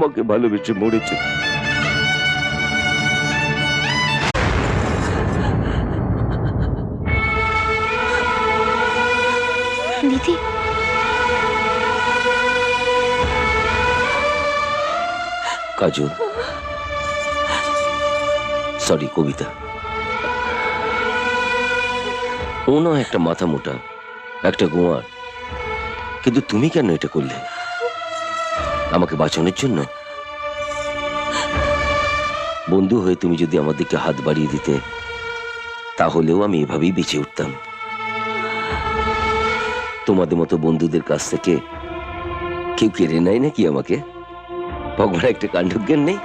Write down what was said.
আমাকে ভালোবেসে মরেছে। দিদি, কাজল, সরি কবিতা, ও না একটা মাথা মোটা, একটা গোয়ার, কিন্তু তুমি কেন এটা করলে? আমাকে বাঁচানোর জন্য? বন্ধু হয়ে তুমি যদি আমার দিকে হাত বাড়িয়ে দিতে, তাহলেও আমি এভাবেই বেঁচে উঠতাম। তোমাদের মতো বন্ধুদের কাছ থেকে কেউ কেড়ে নেয় নাকি আমাকে? ভগবান একটা কাণ্ডজ্ঞান নেই?